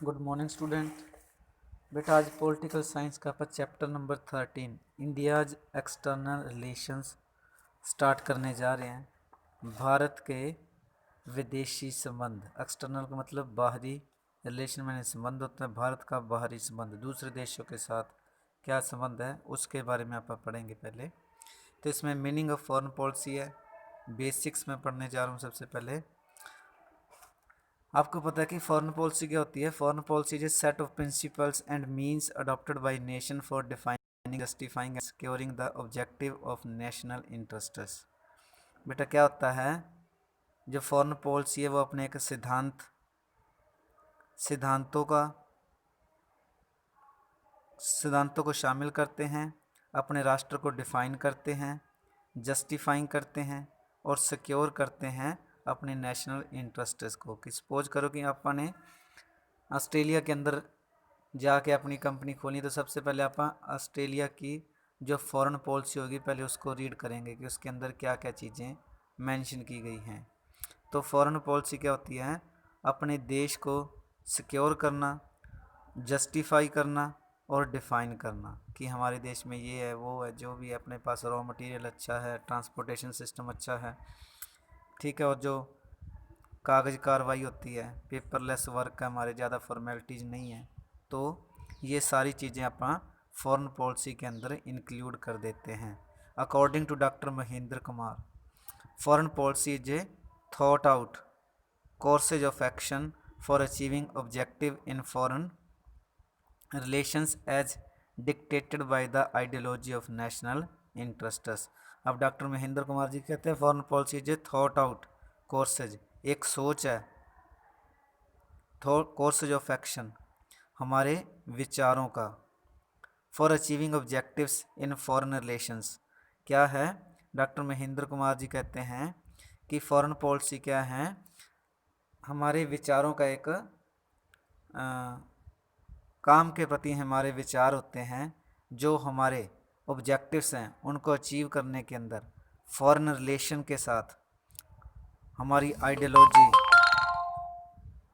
Good morning student. बेटा आज political science का अपन chapter number 13 India's external relations start करने जा रहे हैं। भारत के विदेशी संबंध, एक्सटर्नल का मतलब बाहरी, रिलेशन में संबंध होता है। भारत का बाहरी संबंध दूसरे देशों के साथ क्या संबंध है उसके बारे में आप पढ़ेंगे पहले। तो इसमें मीनिंग ऑफ फॉरेन पॉलिसी है, बेसिक्स में पढ़ने जा रहा हूँ। सबसे पहले आपको पता है कि फॉरेन पॉलिसी क्या होती है। Foreign policy is set of principles and means adopted by nation for defining, justifying and securing the objective of national interests. बेटा क्या होता है, जो फॉरेन पॉलिसी है वो अपने एक सिद्धांतों को शामिल करते हैं, अपने राष्ट्र को डिफाइन करते हैं, जस्टिफाइंग करते हैं और सिक्योर करते हैं अपने नेशनल इंटरेस्ट्स को। कि सपोज करो कि आपने ऑस्ट्रेलिया के अंदर जाके अपनी कंपनी खोली, तो सबसे पहले आप ऑस्ट्रेलिया की जो फॉरेन पॉलिसी होगी पहले उसको रीड करेंगे कि उसके अंदर क्या क्या चीज़ें मेंशन की गई हैं। तो फॉरेन पॉलिसी क्या होती है, अपने देश को सिक्योर करना, जस्टिफाई करना और डिफ़ाइन करना कि हमारे देश में ये है वो है, जो भी है अपने पास रॉ मटेरियल अच्छा है, ट्रांसपोर्टेशन सिस्टम अच्छा है, ठीक है, और जो कागज़ कार्रवाई होती है, पेपरलेस वर्क है हमारे, ज़्यादा फॉर्मेलिटीज़ नहीं है। तो ये सारी चीज़ें अपन फॉरेन पॉलिसी के अंदर इंक्लूड कर देते हैं। According to doctor Mahendra Kumar, foreign policy is a thought out courses of action for achieving objective in foreign relations as dictated by the ideology of national interests। अब डॉक्टर महेंद्र कुमार जी कहते हैं foreign policy is a thought out courses, एक सोच है, courses of action हमारे विचारों का, for achieving objectives in foreign relations. क्या है, डॉक्टर महेंद्र कुमार जी कहते हैं कि फॉरेन पॉलिसी क्या है, हमारे विचारों का एक काम के प्रति हमारे विचार होते हैं, जो हमारे ऑब्जेक्टिव्स हैं उनको अचीव करने के अंदर फॉरेन रिलेशन के साथ हमारी आइडियोलॉजी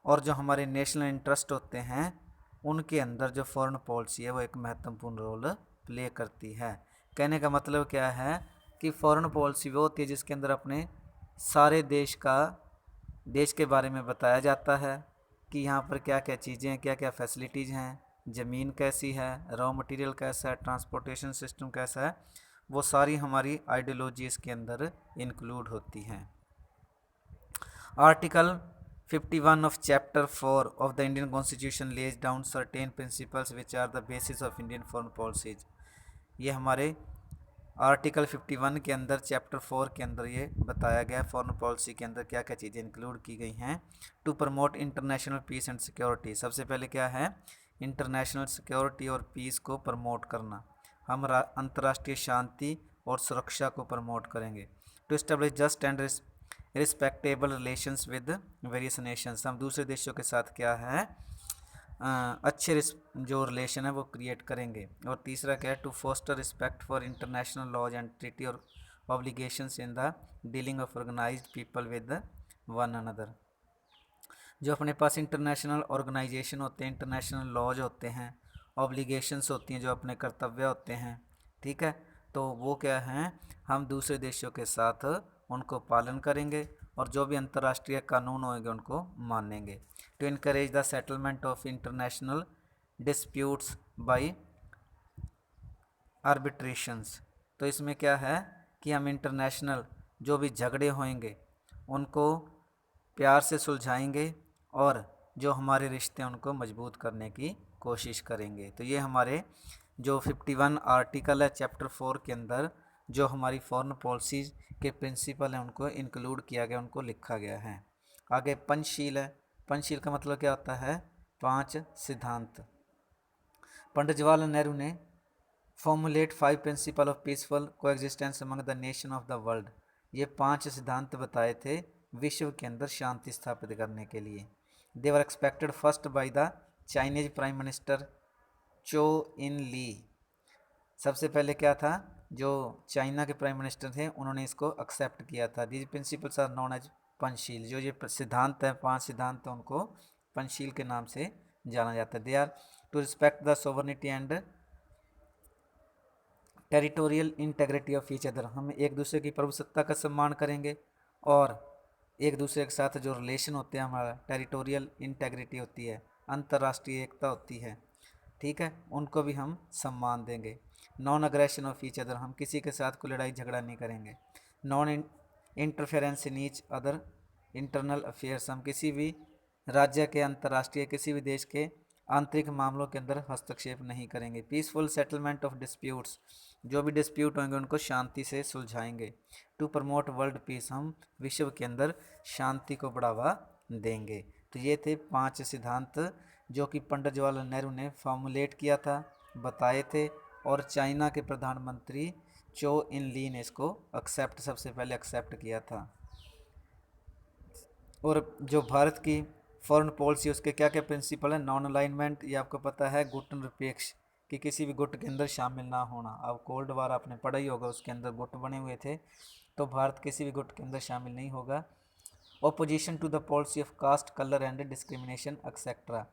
और जो हमारे नेशनल इंटरेस्ट होते हैं उनके अंदर जो फॉरेन पॉलिसी है वो एक महत्वपूर्ण रोल प्ले करती है। कहने का मतलब क्या है कि फॉरेन पॉलिसी वो होती है जिसके अंदर अपने सारे देश के बारे में बताया जाता है कि यहाँ पर क्या क्या चीज़ें हैं, क्या क्या फैसिलिटीज़ हैं, ज़मीन कैसी है, रॉ मटेरियल कैसा है, ट्रांसपोर्टेशन सिस्टम कैसा है, वो सारी हमारी आइडियोलॉजीज के अंदर इंक्लूड होती हैं। Article 51 of chapter 4 of the Indian Constitution lays down certain principles which are the basis of Indian foreign policies। ये हमारे आर्टिकल 51 के अंदर चैप्टर 4 के अंदर ये बताया गया है फॉरेन पॉलिसी के अंदर क्या क्या चीज़ें इंक्लूड की गई हैं। To promote international peace and security, सबसे पहले क्या है, इंटरनेशनल सिक्योरिटी और पीस को प्रमोट करना, हम अंतर्राष्ट्रीय शांति और सुरक्षा को प्रमोट करेंगे। To establish just and respectable relations with various nations, हम दूसरे देशों के साथ क्या है अच्छे जो रिलेशन है वो क्रिएट करेंगे। और तीसरा क्या है, to foster respect for international laws and treaty और obligations in the dealing of organised people with one another. जो अपने पास इंटरनेशनल ऑर्गेनाइजेशन होते हैं, इंटरनेशनल लॉज होते हैं, ऑब्लिगेशंस होती हैं, जो अपने कर्तव्य होते हैं, ठीक है, तो वो क्या हैं, हम दूसरे देशों के साथ उनको पालन करेंगे और जो भी अंतर्राष्ट्रीय कानून होंगे उनको मानेंगे। To encourage the settlement of international disputes by arbitrations, तो इसमें क्या है कि हम इंटरनेशनल जो भी झगड़े होंगे उनको प्यार से सुलझाएंगे और जो हमारे रिश्ते हैं उनको मजबूत करने की कोशिश करेंगे। तो ये हमारे जो 51 आर्टिकल है चैप्टर 4 के अंदर जो हमारी फॉरेन पॉलिसीज़ के प्रिंसिपल हैं उनको इंक्लूड किया गया, उनको लिखा गया है। आगे पंचशील है, पंचशील का मतलब क्या होता है, 5 सिद्धांत। पंडित जवाहरलाल नेहरू ने formulate 5 principle of peaceful coexistence among the nation of the world, ये 5 सिद्धांत बताए थे विश्व के अंदर शांति स्थापित करने के लिए। They were expected first by the Chinese prime minister Chou En ली, सबसे पहले क्या था, जो चाइना के प्राइम मिनिस्टर थे उन्होंने इसको एक्सेप्ट किया था। These principles are known as Panchsheel, जो ये सिद्धांत हैं 5 सिद्धांत हैं उनको पंचशील के नाम से जाना जाता है। They are to respect the sovereignty and territorial integrity of each other, हम एक दूसरे की प्रभुसत्ता का सम्मान करेंगे और एक दूसरे के साथ जो रिलेशन होते हैं हमारा टेरिटोरियल इंटेग्रिटी होती है, अंतर्राष्ट्रीय एकता होती है, ठीक है, उनको भी हम सम्मान देंगे। Non aggression of each other, हम किसी के साथ कोई लड़ाई झगड़ा नहीं करेंगे। Non interference in each other internal affairs, हम किसी भी राज्य के अंतर्राष्ट्रीय किसी भी देश के आंतरिक मामलों के अंदर हस्तक्षेप नहीं करेंगे। पीसफुल सेटलमेंट ऑफ डिस्प्यूट्स, जो भी डिस्प्यूट होंगे उनको शांति से सुलझाएंगे। टू प्रमोट वर्ल्ड पीस, हम विश्व के अंदर शांति को बढ़ावा देंगे। तो ये थे 5 सिद्धांत जो कि पंडित जवाहरलाल नेहरू ने फॉर्मुलेट किया था, बताए थे, और चाइना के प्रधानमंत्री चो इन ली ने इसको सबसे पहले एक्सेप्ट किया था। और जो भारत की फॉरेन पॉलिसी उसके क्या क्या प्रिंसिपल है, नॉन अलाइनमेंट, ये आपको पता है, गुट निरपेक्ष, कि किसी भी गुट के अंदर शामिल ना होना। अब कोल्ड वार आपने पढ़ा ही होगा, उसके अंदर गुट बने हुए थे, तो भारत किसी भी गुट के अंदर शामिल नहीं होगा। Opposition to the policy of caste, colour and discrimination etcetera,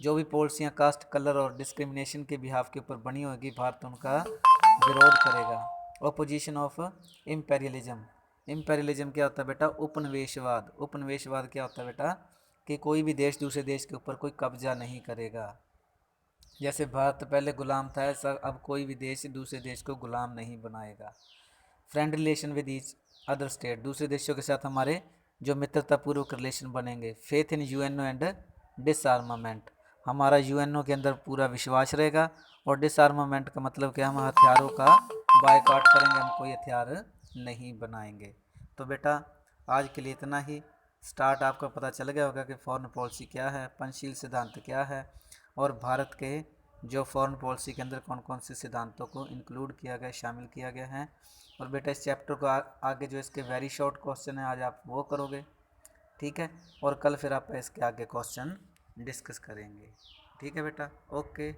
जो भी पॉलिसियाँ कास्ट, कलर और डिस्क्रिमिनेशन के बिहाफ के ऊपर बनी होगी, भारत उनका विरोध करेगा। ओपोजिशन ऑफ इम्पेरियलिज्म, इम्पेरियलिज्म क्या होता है बेटा, उपनिवेशवाद। उपनिवेशवाद क्या होता है बेटा, कि कोई भी देश दूसरे देश के ऊपर कोई कब्जा नहीं करेगा। जैसे भारत पहले गुलाम था, ऐसा अब कोई भी देश दूसरे देश को गुलाम नहीं बनाएगा। Friend relation with each other state, दूसरे देशों के साथ हमारे जो मित्रतापूर्वक रिलेशन बनेंगे। फेथ इन यूएनओ एंड डिसआर्मामेंट, हमारा यूएनओ के अंदर पूरा विश्वास रहेगा। और डिसआर्मामेंट का मतलब क्या, हम हथियारों का बायकॉट करेंगे, हम कोई हथियार नहीं बनाएंगे। तो बेटा आज के लिए इतना ही। स्टार्ट आपको पता चल गया होगा कि फॉरेन पॉलिसी क्या है, पंचशील सिद्धांत क्या है, और भारत के जो फॉरेन पॉलिसी के अंदर कौन कौन से सिद्धांतों को इंक्लूड किया गया, शामिल किया गया है। और बेटा इस चैप्टर को आगे जो इसके वेरी शॉर्ट क्वेश्चन है आज आप वो करोगे, ठीक है, और कल फिर आप इसके आगे क्वेश्चन डिस्कस करेंगे, ठीक है बेटा, ओके।